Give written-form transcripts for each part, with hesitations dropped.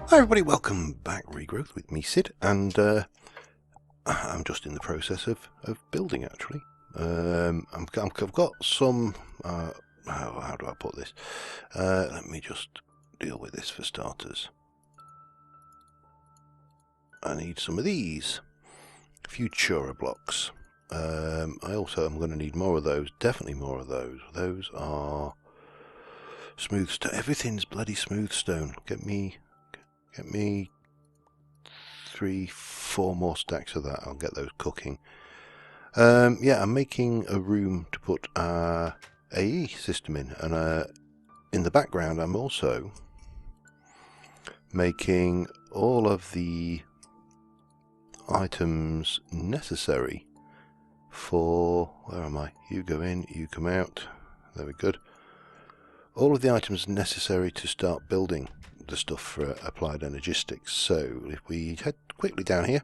Hi everybody, welcome back, Regrowth, with me, Sid, and I'm just in the process of building, actually. I've got some, how do I put this? Let me just deal with this for starters. I need some of these Futura blocks. I also am going to need more of those, definitely more of those. Those are smooth stone. Everything's bloody smooth stone. Get me 3-4 more stacks of that. I'll get those cooking. Yeah, I'm making a room to put our AE system in, and in the background I'm also making all of the items necessary for, where am I? You go in, you come out. There we go. All of the items necessary to start building the stuff for applied energistics. So if we head quickly down here,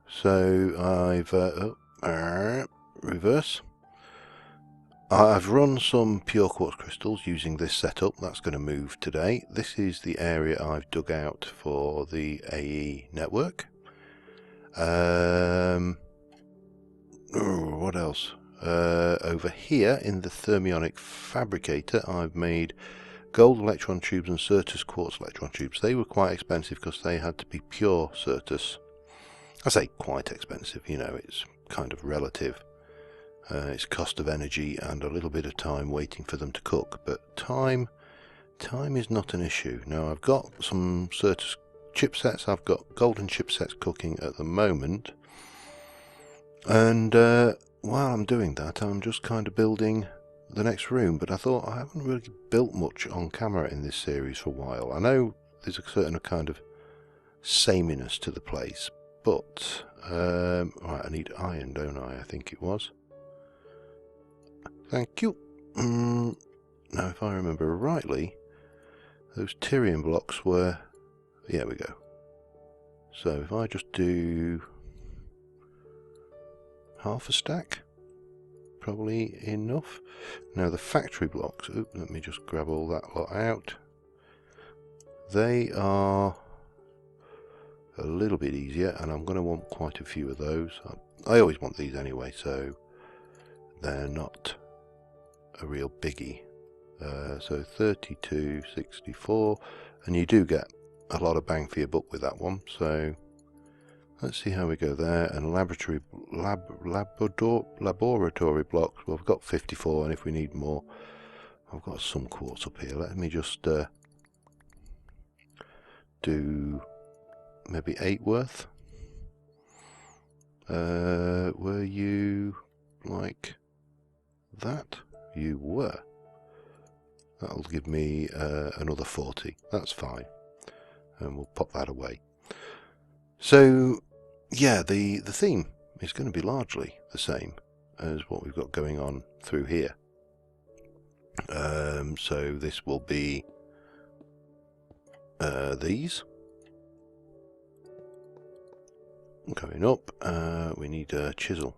so I've reverse. I've run some pure quartz crystals using this setup. That's going to move today. This is the area I've dug out for the AE network. What else? Over here in the thermionic fabricator, I've made gold electron tubes and Certus quartz electron tubes. They were quite expensive because they had to be pure Certus. I say quite expensive, you know, it's kind of relative. It's cost of energy and a little bit of time waiting for them to cook, but time is not an issue. Now I've got some Certus chipsets, I've got golden chipsets cooking at the moment, and while I'm doing that I'm just kind of building the next room, but I thought I haven't really built much on camera in this series for a while. I know there's a certain kind of sameness to the place, but right, I need iron, don't I think it was. Thank you. Now if I remember rightly, those Tyrian blocks were, yeah, we go. So if I just do half a stack, probably enough. Now the factory blocks, let me just grab all that lot out. They are a little bit easier, and I'm going to want quite a few of those. I always want these anyway, so they're not a real biggie. So 32, 64, and you do get a lot of bang for your buck with that one. So let's see how we go there. And laboratory blocks. Well, I've got 54, and if we need more, I've got some quartz up here. Let me just do maybe 8 worth. Were you like that? You were. That'll give me another 40. That's fine, and we'll pop that away. So yeah, the theme is going to be largely the same as what we've got going on through here. So this will be these going up. We need a chisel.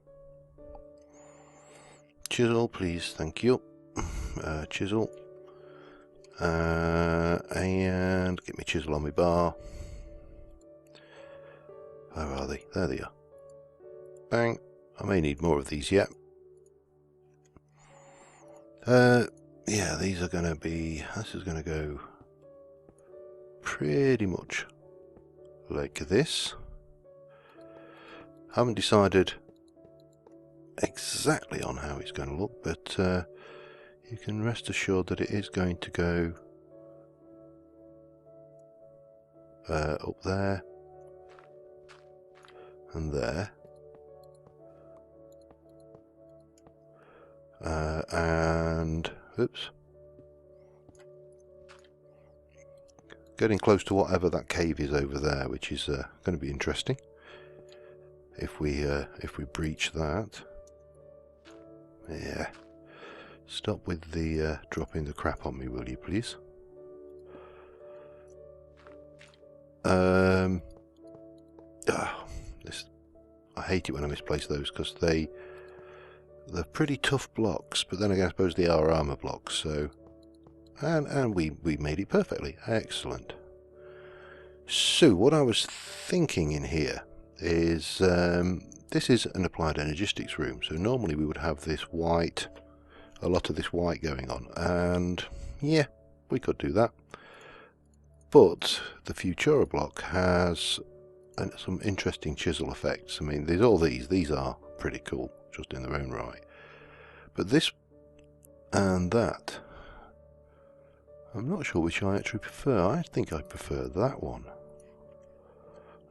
Chisel, please, thank you. Chisel. And get me chisel on my bar. Where are they? There they are. Bang. I may need more of these yet. Yeah, these are going to be, this is going to go pretty much like this. Haven't decided exactly on how it's going to look, but you can rest assured that it is going to go up there and there, and oops, getting close to whatever that cave is over there, which is going to be interesting if we breach that. Yeah, stop with the dropping the crap on me, will you please? I hate it when I misplace those because they They're pretty tough blocks, but then again I suppose they are armour blocks, so... And we made it perfectly. Excellent. So what I was thinking in here is... this is an applied energistics room, so normally we would have this white... a lot of this white going on, and yeah, we could do that. But the Futura block has some interesting chisel effects. I mean, there's all these are pretty cool, just in their own right. But this and that, I'm not sure which I actually prefer. I think I prefer that one.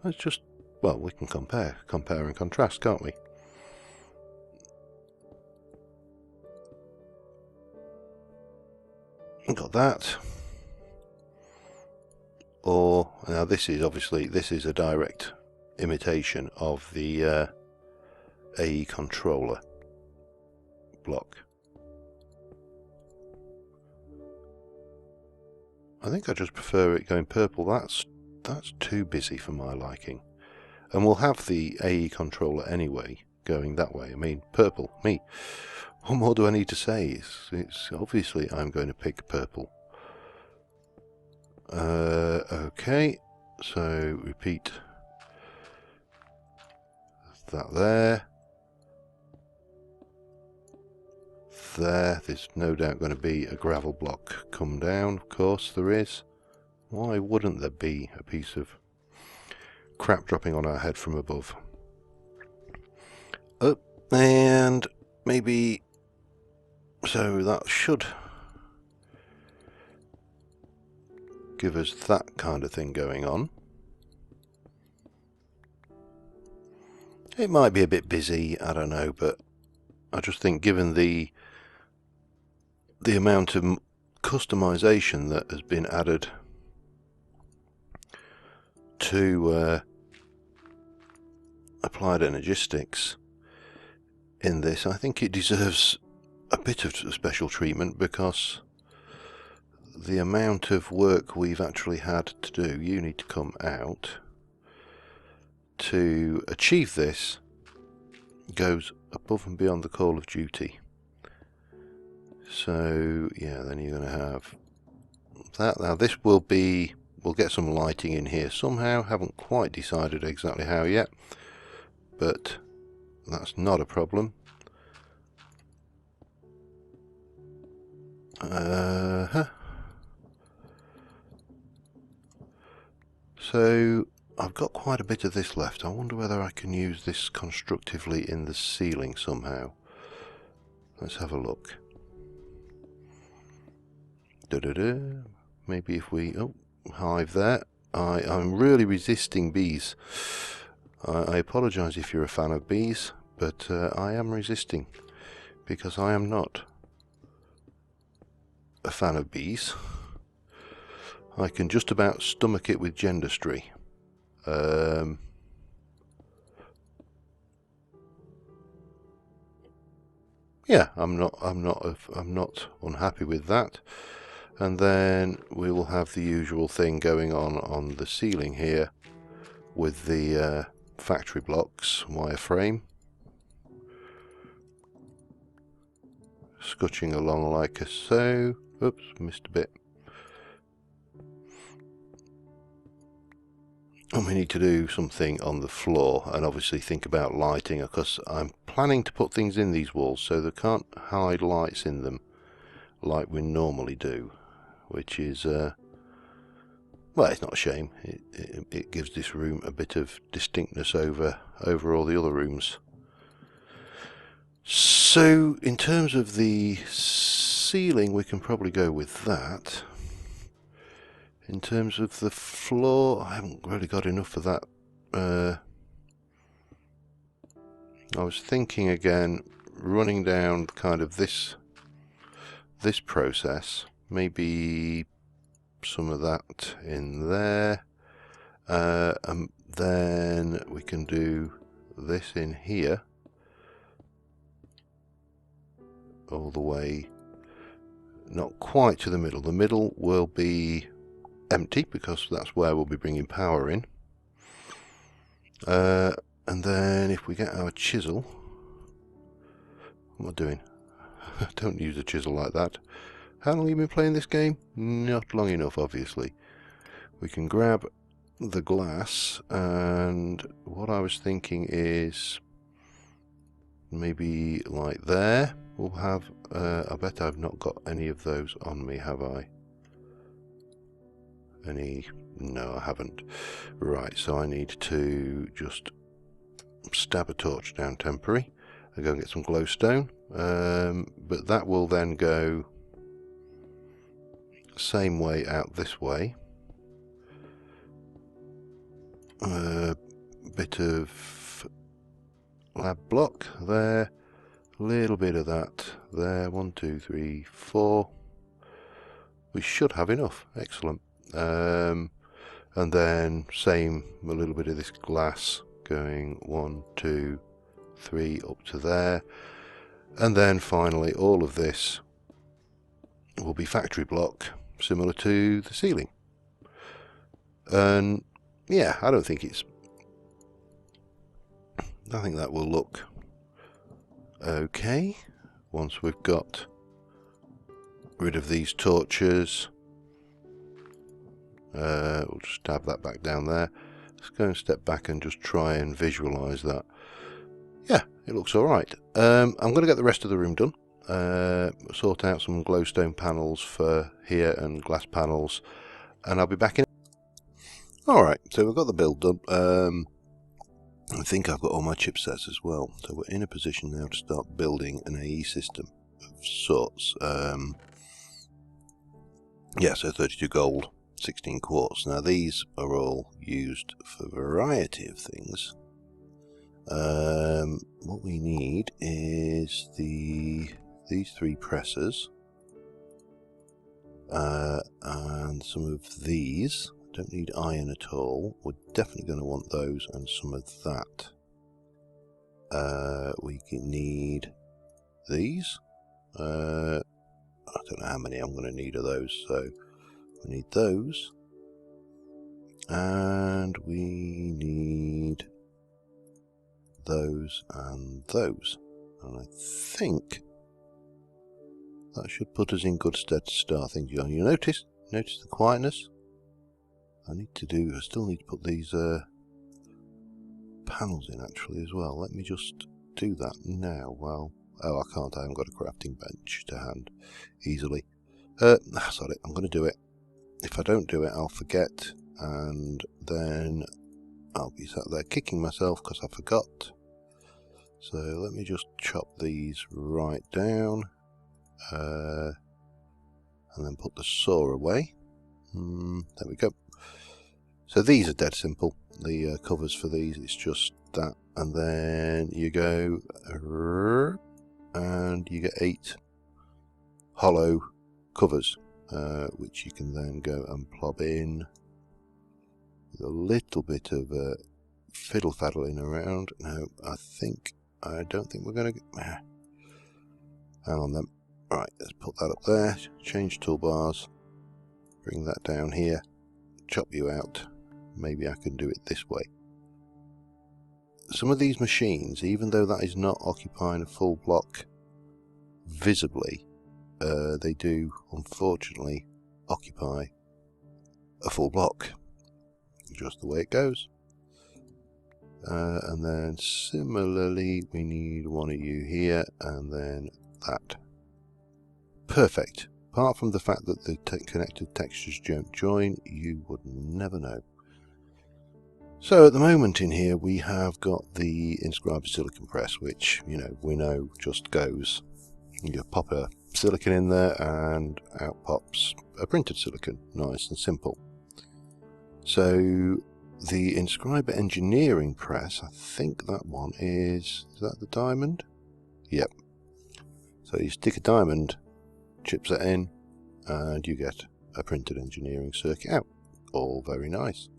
Let's just, well, we can compare and contrast, can't we? Got that. Or now this is obviously a direct imitation of the AE controller block. I think I just prefer it going purple. That's too busy for my liking. And we'll have the AE controller anyway going that way. I mean, purple, me. What more do I need to say? It's obviously I'm going to pick purple. Okay, so repeat that there. There's no doubt going to be a gravel block come down, of course there is. Why wouldn't there be a piece of crap dropping on our head from above? Oh, and maybe, so that should give us that kind of thing going on. It might be a bit busy, I don't know, but I just think given the amount of customization that has been added to applied energistics in this, I think it deserves a bit of special treatment, because the amount of work we've actually had to do, you need to come out, to achieve this goes above and beyond the call of duty. So yeah, then you're going to have that. Now this will be, we'll get some lighting in here somehow, haven't quite decided exactly how yet, but that's not a problem. So I've got quite a bit of this left. I wonder whether I can use this constructively in the ceiling somehow. Let's have a look. Maybe if we, oh, hive there. I'm really resisting bees. I apologise if you're a fan of bees, but I am resisting, because I am not a fan of bees. I can just about stomach it with gendustry. Yeah, I'm not unhappy with that. And then we will have the usual thing going on the ceiling here with the factory blocks, wireframe, scutching along like so. Oops, missed a bit. And we need to do something on the floor, and obviously think about lighting, because I'm planning to put things in these walls so they can't hide lights in them like we normally do, which is well, it's not a shame. It gives this room a bit of distinctness over all the other rooms. So in terms of the ceiling, we can probably go with that. In terms of the floor, I haven't really got enough of that. I was thinking again, running down kind of this process, maybe some of that in there, and then we can do this in here all the way, not quite to the middle. The middle will be empty because that's where we'll be bringing power in, and then if we get our chisel, What am I doing? Don't use a chisel like that. How long have you been playing this game? Not long enough, obviously. We can grab the glass, and what I was thinking is maybe like there. We'll have, I bet I've not got any of those on me, have I? Any? No, I haven't. Right, so I need to just stab a torch down temporary and go and get some glowstone. But that will then go same way out this way. Bit of lab block there, a little bit of that there. 1, 2, 3, 4. We should have enough. Excellent. And then same, a little bit of this glass going 1, 2, 3 up to there, and then finally all of this will be factory block, similar to the ceiling. And yeah, I think that will look okay once we've got rid of these torches. We'll just stab that back down there. Let's go and step back and just try and visualize that. Yeah, it looks alright. I'm going to get the rest of the room done. Sort out some glowstone panels for here and glass panels, and I'll be back in. Alright, so we've got the build done. I think I've got all my chipsets as well, so we're in a position now to start building an AE system of sorts. Yeah, so 32 gold, 16 quartz. Now these are all used for a variety of things. What we need is these 3 presses, and some of these. Don't need iron at all. We're definitely going to want those and some of that. We need these. I don't know how many I'm going to need of those, so we need those. And we need those and those. And I think that should put us in good stead to start things on. You notice the quietness? I still need to put these panels in actually as well. Let me just do that now. Well, oh, I can't. I haven't got a crafting bench to hand easily. Sorry, I'm going to do it. If I don't do it, I'll forget, and then I'll be sat there kicking myself because I forgot. So let me just chop these right down, and then put the saw away. There we go. So these are dead simple. The covers for these, it's just that, and then you go, and you get 8 hollow covers, which you can then go and plob in with a little bit of fiddle faddling around. Now I don't think we're going to hang on then. Right, let's put that up there, change toolbars, bring that down here, chop you out. Maybe I can do it this way. Some of these machines, even though that is not occupying a full block visibly, they do unfortunately occupy a full block, just the way it goes. And then similarly we need one of you here, and then that. Perfect. Apart from the fact that the connected textures don't join, you would never know. So at the moment in here we have got the inscriber silicon press, which, you know, we know just goes. You pop a silicon in there and out pops a printed silicon. Nice and simple. So the inscriber engineering press, I think that one is that the diamond? Yep. So you stick a diamond chipset in and you get a printed engineering circuit out. All very nice.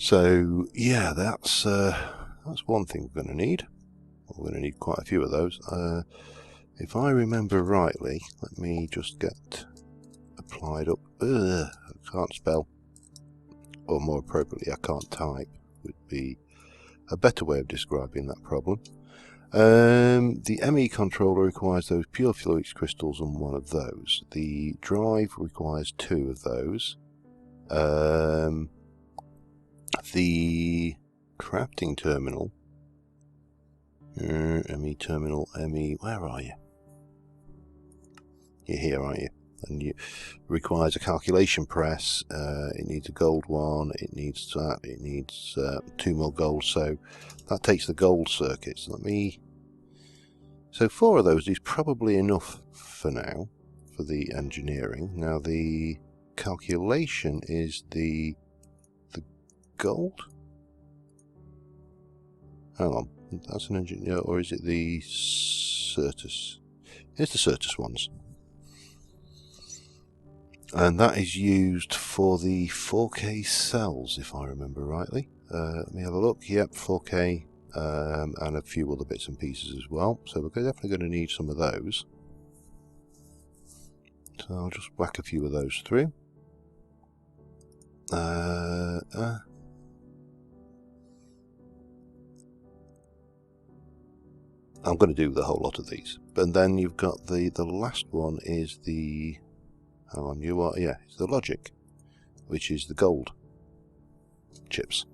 So yeah, that's one thing we're going to need. We're going to need quite a few of those. If I remember rightly, let me just get applied up. I can't spell, or more appropriately, I can't type, would be a better way of describing that problem. The ME controller requires those pure fluix crystals and one of those. The drive requires 2 of those. The crafting terminal, ME terminal, ME, where are you? You're here, aren't you? And it requires a calculation press. It needs a gold one, it needs that, it needs 2 more gold, so that takes the gold circuits. So 4 of those is probably enough for now for the engineering. Now the calculation is the gold. Hang on, that's an engineer, or is it the Certus? Here's the Certus ones. And that is used for the 4K cells, if I remember rightly. Let me have a look. Yep, 4K, and a few other bits and pieces as well. So we're definitely going to need some of those. So I'll just whack a few of those through. I'm going to do the whole lot of these. And then you've got the last one is the... Hang on, it's the logic, which is the gold chips.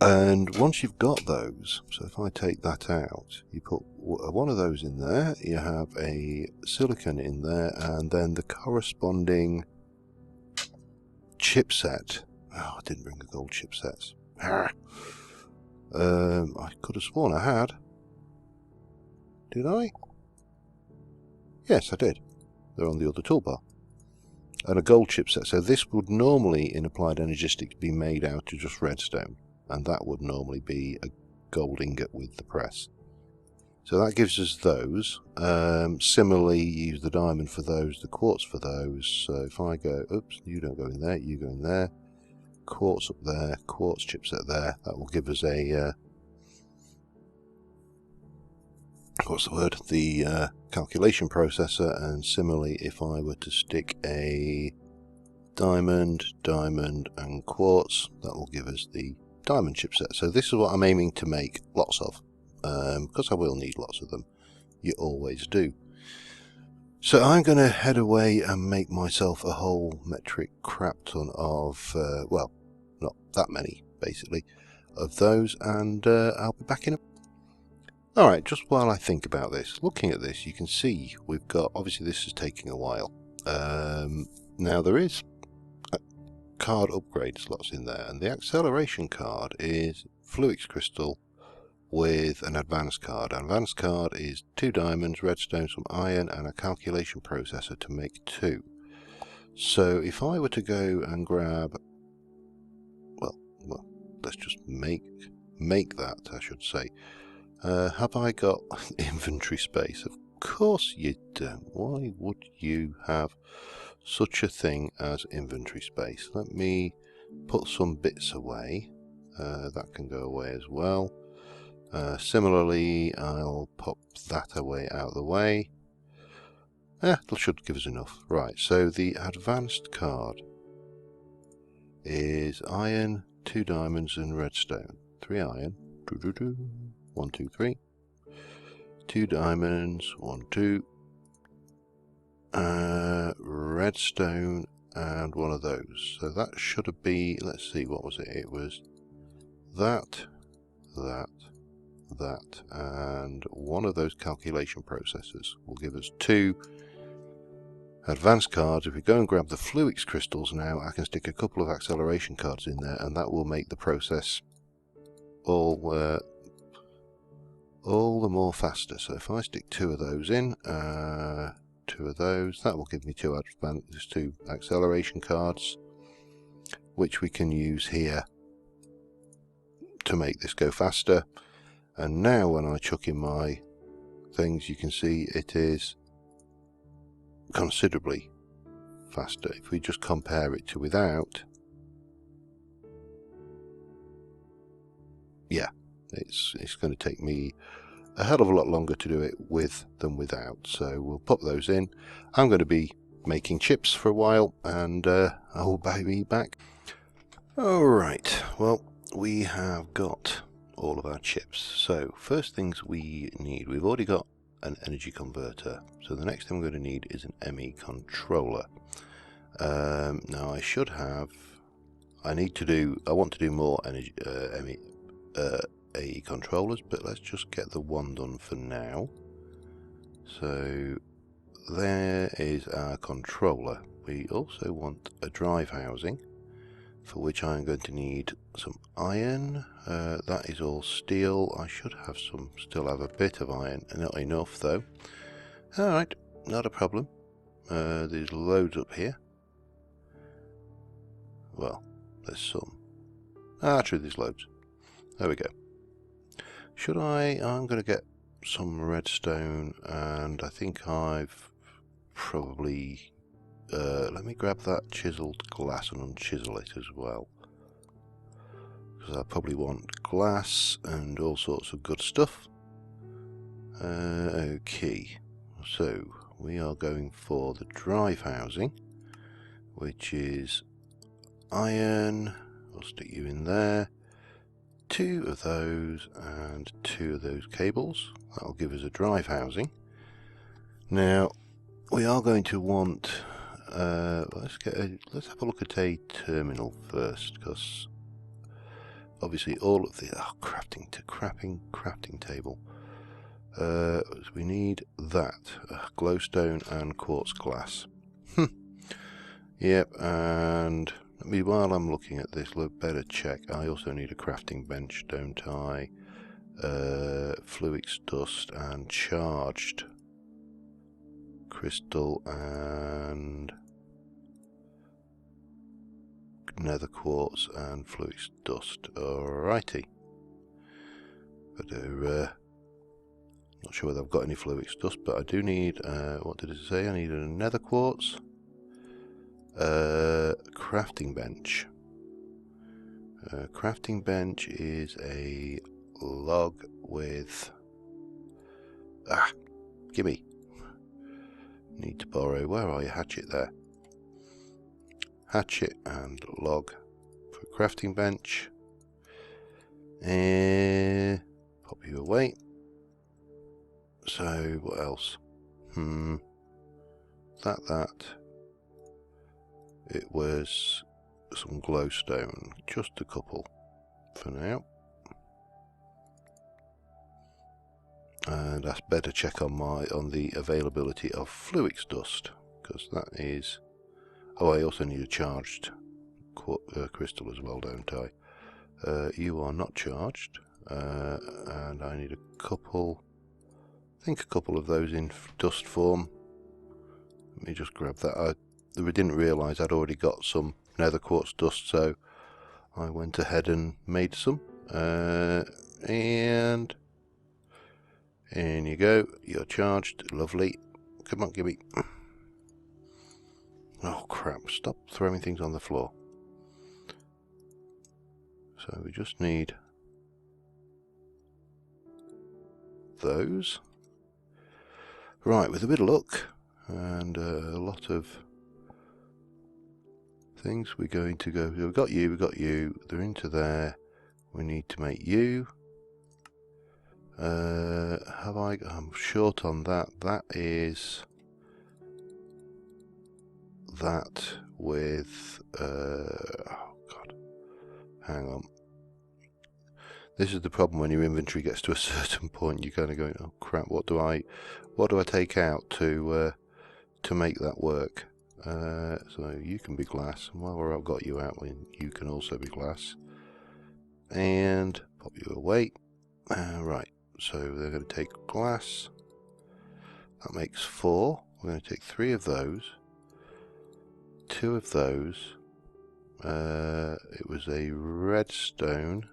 And once you've got those, so if I take that out, you put one of those in there, you have a silicon in there, and then the corresponding chipset. Oh, I didn't bring the gold chipsets. I could have sworn I had. Did I? Yes, I did. They're on the other toolbar. And a gold chipset. So this would normally, in Applied Energistics, be made out of just redstone. And that would normally be a gold ingot with the press. So that gives us those. Similarly, use the diamond for those, the quartz for those. So if I go, oops, you don't go in there, you go in there. Quartz up there, quartz chipset there. That will give us a... what's the word? The calculation processor. And similarly, if I were to stick a diamond, and quartz, that will give us the diamond chipset. So this is what I'm aiming to make lots of, because I will need lots of them. You always do. So I'm going to head away and make myself a whole metric crap ton of, well, not that many, basically, of those, and I'll be back in a... Alright, just while I think about this, looking at this, you can see we've got, obviously this is taking a while. Now there is card upgrade slots in there, and the acceleration card is fluix crystal with an advanced card. An advanced card is 2 diamonds, redstone, some iron, and a calculation processor to make 2. So if I were to go and grab, well, let's just make that, I should say. Have I got inventory space? Of course you don't. Why would you have such a thing as inventory space? Let me put some bits away. That can go away as well. Similarly, I'll pop that away out of the way. That should give us enough. Right, so the advanced card is iron, 2 diamonds and redstone. 3 iron. 1, 2, 3. 2 diamonds, 1, 2. Redstone and one of those. So that should be, let's see, what was it? It was that, and one of those calculation processors will give us 2 advanced cards. If we go and grab the fluix crystals now, I can stick a couple of acceleration cards in there, and that will make the process all the more faster. So if I stick 2 of those in, 2 of those, that will give me 2 acceleration cards, which we can use here to make this go faster. And now when I chuck in my things, you can see it is considerably faster. If we just compare it to without, yeah, it's going to take me a hell of a lot longer to do it with than without. So we'll pop those in. I'm going to be making chips for a while, and I'll be back. Alright, well, we have got all of our chips. So first things we need, we've already got an energy converter, so the next thing we're going to need is an ME controller. Now I should have, I want to do more energy AE controllers, but let's just get the one done for now. So there is our controller. We also want a drive housing, for which I'm going to need some iron. That is all steel. I should have still have a bit of iron, not enough though. Alright, not a problem. There's loads up here. Well, there's some. Actually, there's loads. There we go. I'm going to get some redstone, and I think I've probably... let me grab that chiseled glass and unchisel it as well, because I probably want glass and all sorts of good stuff. Okay, so we are going for the drive housing, which is iron. I'll stick you in there. 2 of those and 2 of those cables. That'll give us a drive housing. Now we are going to want let's have a look at a terminal first, because obviously all of the crafting table. We need that glowstone and quartz glass. Yep, and while I'm looking at this, better check. I also need a crafting bench, don't I? Fluix dust and charged crystal and nether quartz and fluix dust. Alrighty. But not sure whether I've got any fluix dust, but I do need, what did it say? I need a nether quartz, crafting bench. Crafting bench is a log with, gimme. Need to borrow, where are you? Hatchet there. Hatchet and log for crafting bench. And pop you away. So what else? That. It was some glowstone, just a couple for now. And that's better check on the availability of fluix dust, because that is. Oh, I also need a charged crystal as well, don't I? You are not charged, and I need a couple. I think a couple of those in dust form. Let me just grab that. I didn't realise I'd already got some nether quartz dust, so I went ahead and made some. And in you go. You're charged. Lovely. Come on, gimme. Oh crap! Stop throwing things on the floor. So we just need those. Right, with a bit of luck and a lot of things, we're going to go. We've got you. They're into there. We need to make you. I'm short on that. That is that with. Oh God, hang on. This is the problem when your inventory gets to a certain point. You're kind of going, oh crap, what do I take out to make that work? So you can be glass, and while I've got you out, you can also be glass. And pop you away. Right, so they're going to take glass. That makes 4. We're going to take 3 of those. 2 of those. It was a redstone.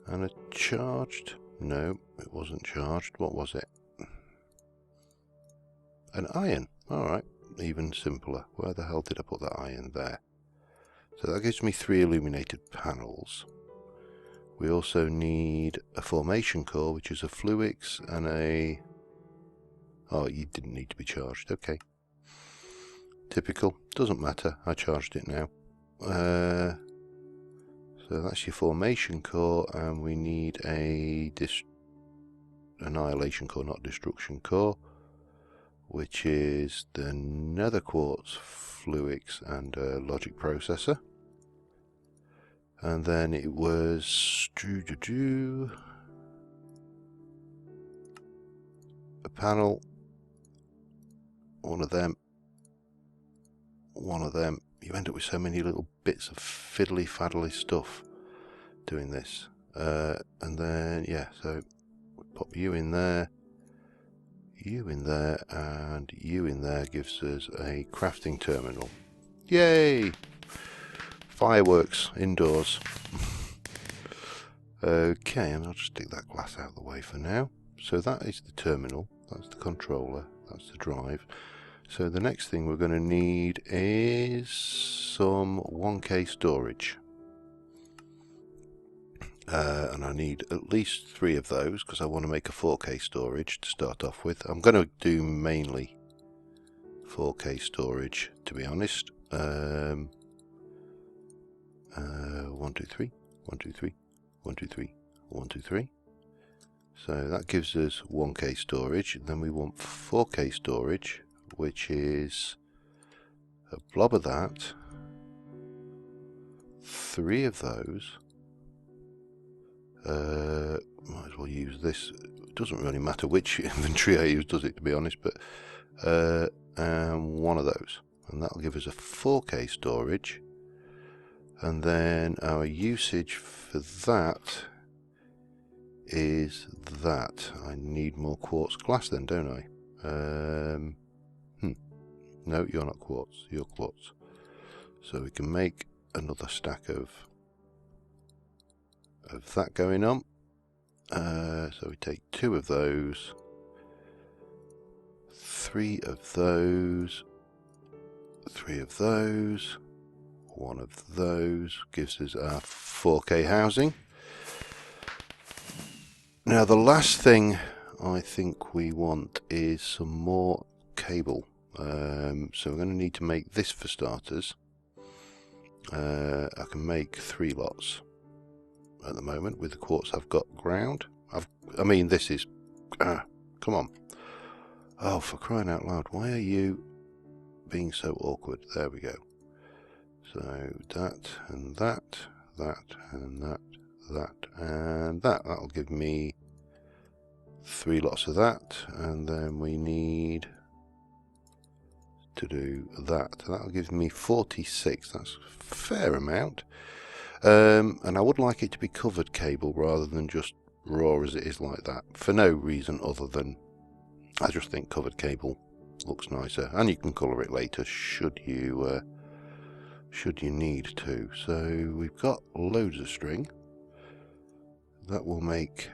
And a charged? No, it wasn't charged. What was it? An iron. Alright, even simpler. Where the hell did I put that iron there? So that gives me 3 illuminated panels. We also need a formation core, which is a fluix and a... Oh, you didn't need to be charged. Okay. Typical. Doesn't matter. I charged it now. So that's your formation core, and we need a annihilation core, not destruction core, which is the nether quartz, fluix, and logic processor. And then it was a panel, one of them, one of them. You end up with so many little bits of fiddly faddly stuff doing this. And then, yeah, so we pop you in there, and you in there gives us a crafting terminal. Yay! Fireworks indoors. Okay, and I'll just stick that glass out of the way for now. So that is the terminal, that's the controller, that's the drive. So the next thing we're going to need is some 1K storage. And I need at least 3 of those because I want to make a 4K storage to start off with. I'm going to do mainly 4K storage, to be honest. 1, 2, 3, 1, 2, 3, 1, 2, 3, 1, 2, 3. So that gives us 1K storage. And then we want 4K storage, which is a blob of that, 3 of those. Might as well use this. It doesn't really matter which inventory I use, does it, to be honest, but and 1 of those, and that'll give us a 4K storage. And then our usage for that is that. I need more quartz glass then, don't I? No, you're not quartz, you're quartz. So we can make another stack of that going on. So we take 2 of those, 3 of those, 3 of those, 1 of those, gives us our 4K housing. Now the last thing I think we want is some more cable. So we're going to need to make this for starters. I can make 3 lots at the moment with the quartz I've got ground. I mean, this is come on. Oh, for crying out loud, why are you being so awkward? There we go. So that and that, that and that, that and that. That'll give me 3 lots of that, and then we need to do that. That'll give me 46. That's a fair amount. And I would like it to be covered cable rather than just raw as it is like that, for no reason other than I just think covered cable looks nicer, and you can colour it later should you need to. So we've got loads of string. That will make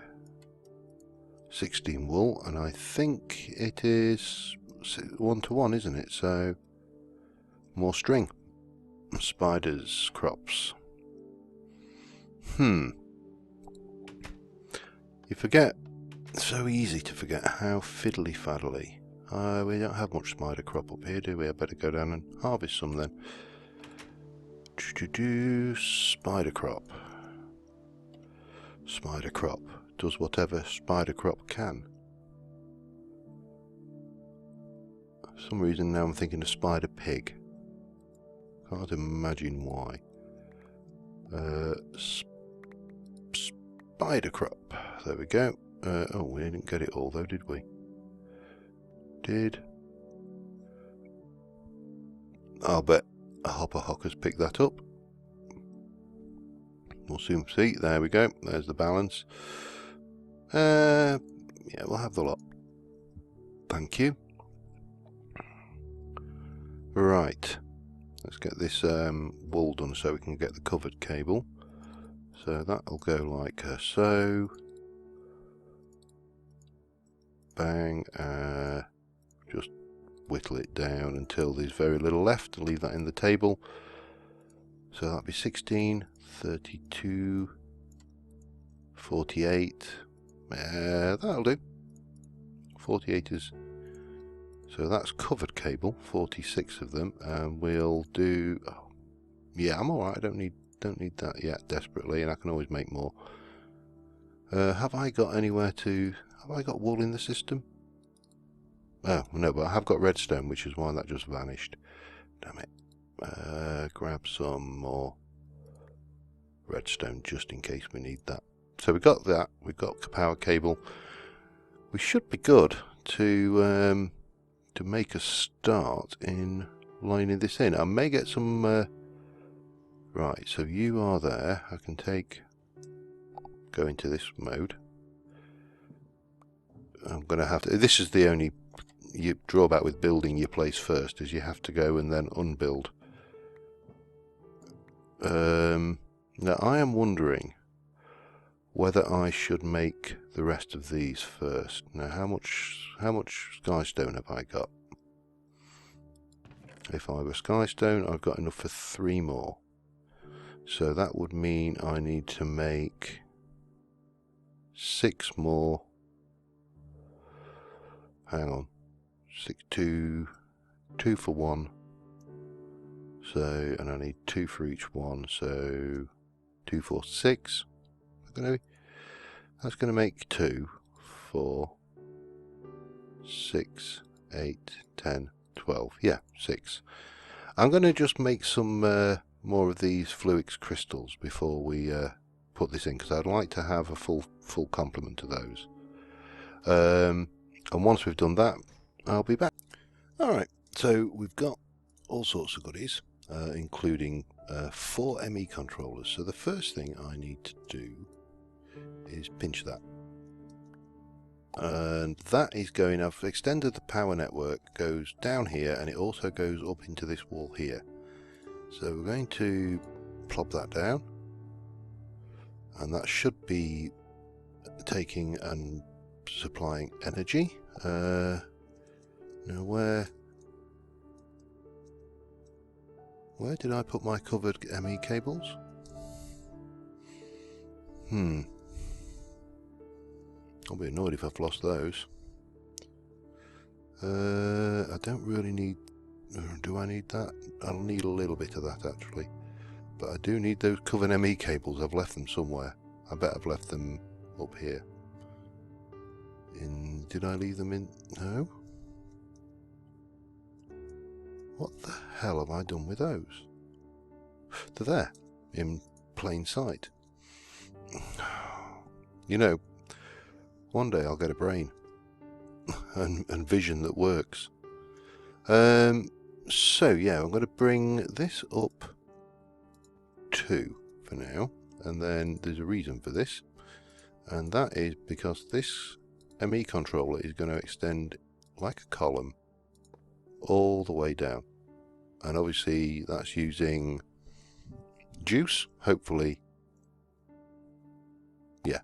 16 wool, and I think it is 1-to-1, isn't it? So more string. Spiders, crops. You forget, so easy to forget how fiddly faddly. We don't have much spider crop up here, do we? I better go down and harvest some then. Spider crop. Spider crop does whatever spider crop can. For some reason now I'm thinking of spider pig. Can't imagine why. Spider crop. There we go. Oh, we didn't get it all though, did we? I'll bet a hopper hocker's picked that up. We'll soon see. There we go. There's the balance. Yeah, we'll have the lot. Thank you. Right. Let's get this wool done so we can get the covered cable. So that'll go like so. Bang. Just whittle it down until there's very little left. Leave that in the table. So that'll be 16, 32, 48. That'll do. 48 is... So that's covered cable, 46 of them. And we'll do... Oh, yeah, I'm alright. I don't need don't need that yet desperately, and I can always make more. Have I got anywhere to... Have I got wool in the system? Oh, no, but I have got redstone, which is why that just vanished. Damn it. Grab some more redstone just in case we need that. So we got that. We've got the power cable. We should be good to make a start in lining this in. I may get some... right, so you are there. I can go into this mode. I'm going to have to... This is the only drawback with building your place first, is you have to go and then unbuild. Now I am wondering whether I should make the rest of these first. Now how much skystone have I got? If I were skystone, I've got enough for 3 more. So that would mean I need to make 6 more. Hang on. 2 for 1. So, and I need 2 for each one. So 2, 4, 6. That's going to make 2, 4, 6, 8, 10, 12. Yeah, 6. I'm going to just make some more of these Fluix crystals before we put this in, because I'd like to have a full complement of those. And once we've done that, I'll be back. Alright, so we've got all sorts of goodies, including 4 ME controllers. So the first thing I need to do is pinch that. And that is going, I've extended the power network, goes down here, and it also goes up into this wall here. So we're going to plop that down, and that should be taking and supplying energy. Now where did I put my covered ME cables? I'll be annoyed if I've lost those. I don't really need... Do I need that? I'll need a little bit of that actually. But I do need those covered ME cables. I've left them somewhere. I bet I've left them up here. Did I leave them in? No? What the hell have I done with those? They're there, in plain sight. You know, one day I'll get a brain and vision that works. So yeah, I'm going to bring this up 2 for now, and then there's a reason for this, and that is because this ME controller is going to extend like a column all the way down, and obviously that's using juice, hopefully. Yeah,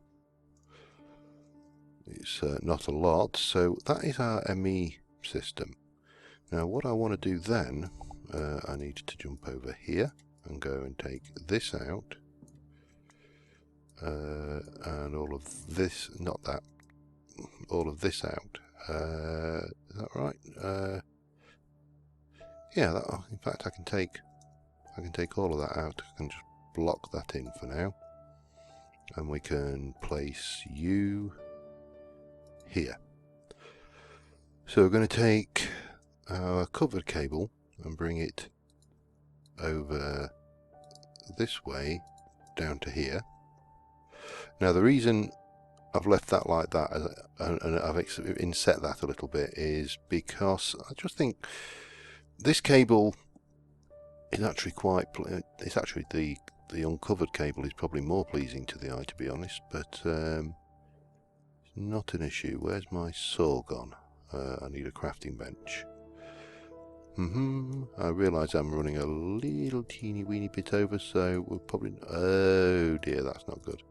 it's not a lot. So that is our ME system. Now what I want to do then, I need to jump over here and go and take this out, and all of this, not that, all of this out. Is that right? Yeah, in fact I can take all of that out. I can just block that in for now, and we can place you here. So we're going to take our covered cable and bring it over this way down to here. Now the reason I've left that like that and I've inset that a little bit is because I just think this cable is actually it's actually the uncovered cable is probably more pleasing to the eye, to be honest, but it's not an issue. Where's my saw gone? I need a crafting bench. I realise I'm running a little teeny weeny bit over, so we'll probably... Oh dear, that's not good.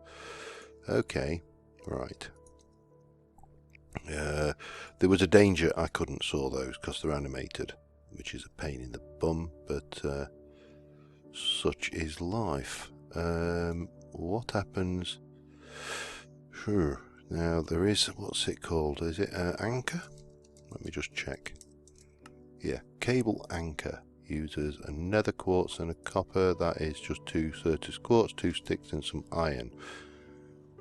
Okay, right. There was a danger I couldn't saw those because they're animated, which is a pain in the bum, but such is life. What happens... Sure. Now there is... What's it called? Is it anchor? Let me just check. Yeah, cable anchor. uses a nether quartz and a copper. That is just 2 Certus quartz, 2 sticks and some iron.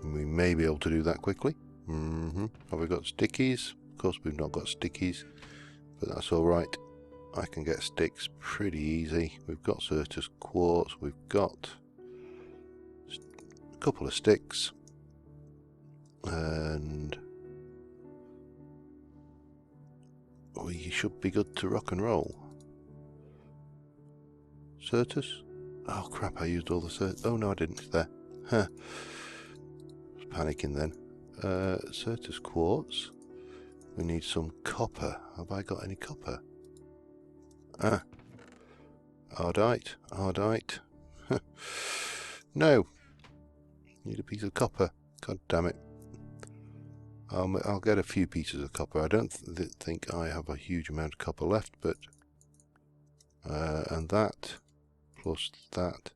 We may be able to do that quickly. Have we got stickies? Of course we've not got stickies, but that's alright. I can get sticks pretty easy. We've got Certus quartz, we've got a couple of sticks, and we should be good to rock and roll. Certus? Oh crap, I used all the Certus. Oh no, I didn't. It's there. Huh. I was panicking then. Certus quartz. We need some copper. Have I got any copper? Ah. Ardite. Ardite. No. Need a piece of copper. God damn it. I'll get a few pieces of copper. I don't think I have a huge amount of copper left, but and that plus that.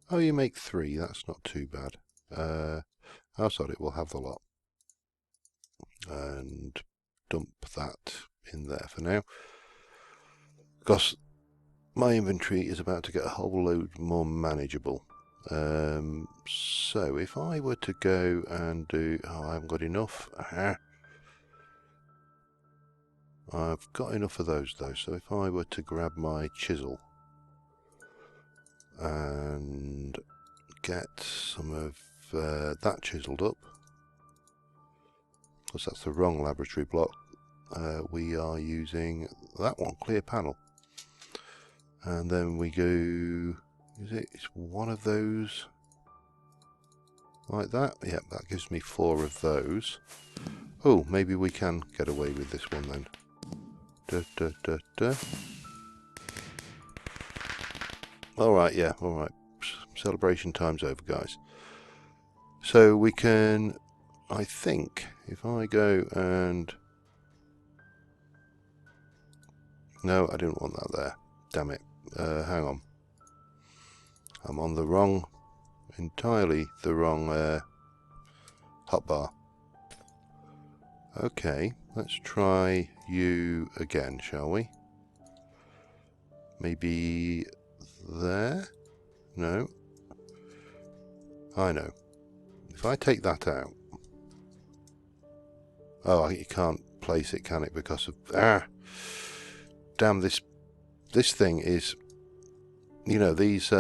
Oh, you make 3. That's not too bad. Oh, sorry, we'll have the lot and dump that in there for now, because my inventory is about to get a whole load more manageable. So if I were to go and do... Oh, I haven't got enough. I've got enough of those though, so if I were to grab my chisel and get some of that chiseled up, because that's the wrong laboratory block, we are using that one, clear panel. And then we go... It's one of those like that. Yep, that gives me 4 of those. Oh, maybe we can get away with this one then. Alright, yeah, alright. Celebration time's over, guys. So we can, I think, if I go and... No, I didn't want that there. Damn it. Hang on. I'm on the wrong, entirely the wrong hotbar. Okay, let's try you again, shall we? Maybe there? No. I know. If I take that out... Oh, you can't place it, can it? Because of... Damn, this thing is... You know, these...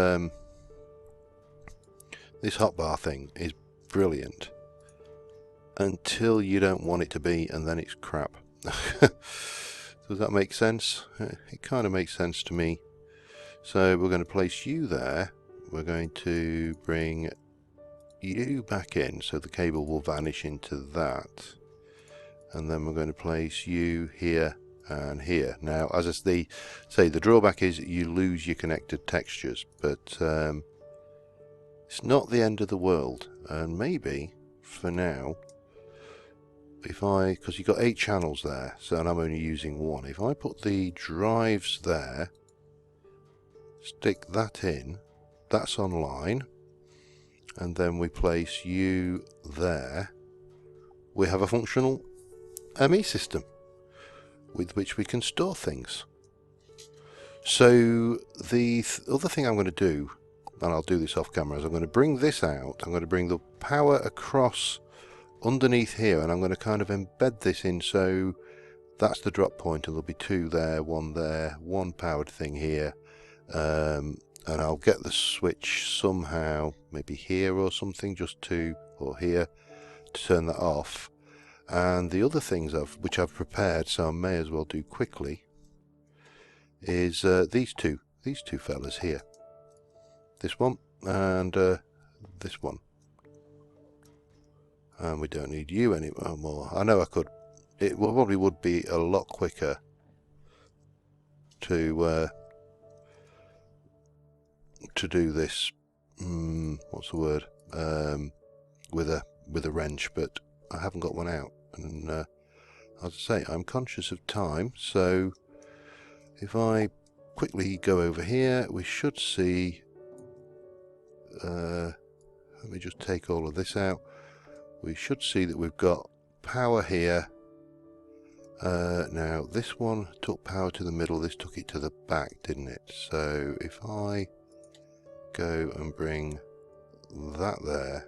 This hotbar thing is brilliant until you don't want it to be, and then it's crap. Does that make sense? It kind of makes sense to me. So we're going to place you there. We're going to bring you back in, so the cable will vanish into that. And then we're going to place you here and here. Now, as I say, the drawback is you lose your connected textures, but... it's not the end of the world, and maybe for now, if because you've got 8 channels there, so and I'm only using 1. If I put the drives there, stick that in, that's online, and then we place you there, we have a functional ME system with which we can store things. So the other thing I'm going to do, and I'll do this off camera, is I'm going to bring this out. I'm going to bring the power across underneath here, and I'm going to kind of embed this in, so that's the drop point, and there'll be 2 there, 1 powered thing here, and I'll get the switch somehow, maybe here or something, just to, or here, to turn that off. And the other things which I've prepared, so I may as well do quickly, is these two fellas here. This one and this one. And we don't need you anymore. I know I could. It probably would be a lot quicker to do this. What's the word? With a wrench, but I haven't got one out. And as I say, I'm conscious of time, so if I quickly go over here, we should see. Let me just take all of this out. We should see that we've got power here, Now this one took power to the middle, this took it to the back, didn't it? So if I go and bring that there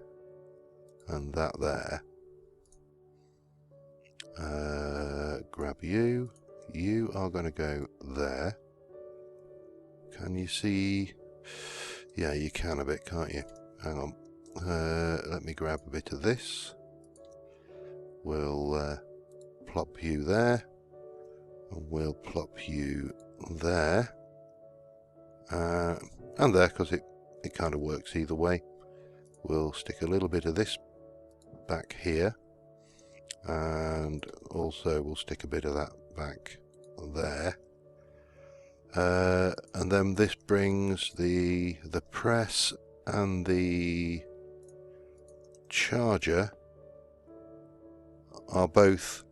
and that there, grab you, you are going to go there. Can you see? Yeah, you can a bit, can't you? Hang on, let me grab a bit of this. We'll plop you there, and we'll plop you there, and there, because it kind of works either way. We'll stick a little bit of this back here, and also we'll stick a bit of that back there, and then this brings the press and the charger are both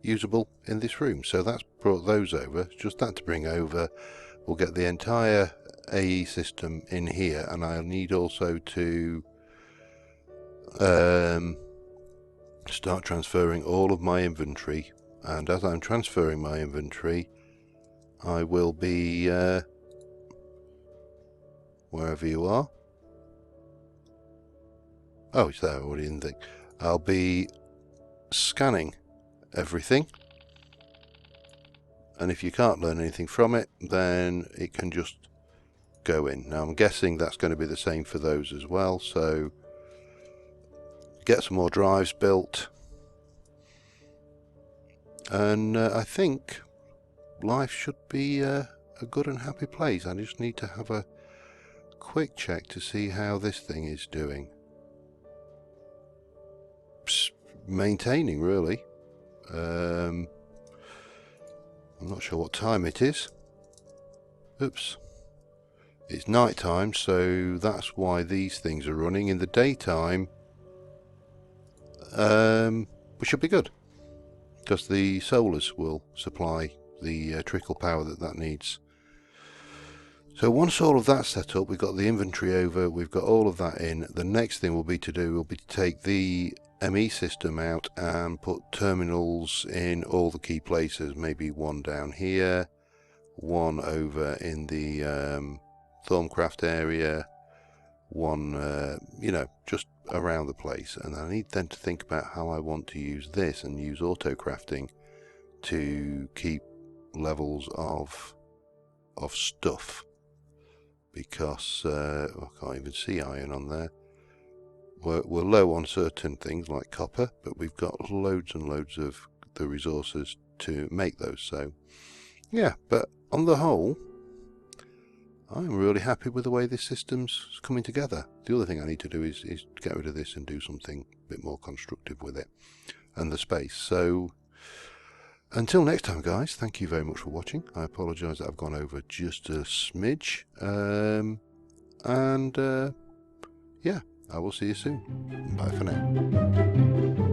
usable in this room. So that's brought those over. Just that to bring over. We'll get the entire AE system in here, and I'll need also to start transferring all of my inventory. And as I'm transferring my inventory, I will be wherever you are. Oh, it's there already in the thing. I'll be scanning everything, and if you can't learn anything from it, then it can just go in. Now I'm guessing that's going to be the same for those as well, so get some more drives built, and I think life should be a good and happy place. I just need to have a quick check to see how this thing is doing. Maintaining, really. I'm not sure what time it is. Oops. It's night time, so that's why these things are running. In the daytime, we should be good, because the solars will supply the trickle power that needs. So once all of that's set up, we've got the inventory over, we've got all of that in. The next thing will be to take the ME system out and put terminals in all the key places. Maybe one down here, one over in the Thorncraft area, one you know, just around the place. And I need then to think about how I want to use this and use auto crafting to keep levels of stuff, because I can't even see iron on there. We're low on certain things like copper, but we've got loads and loads of the resources to make those. So yeah, but on the whole, I'm really happy with the way this system's coming together. The other thing I need to do is get rid of this and do something a bit more constructive with it and the space. So until next time, guys, thank you very much for watching. I apologise that I've gone over just a smidge, and yeah, I will see you soon. Bye for now.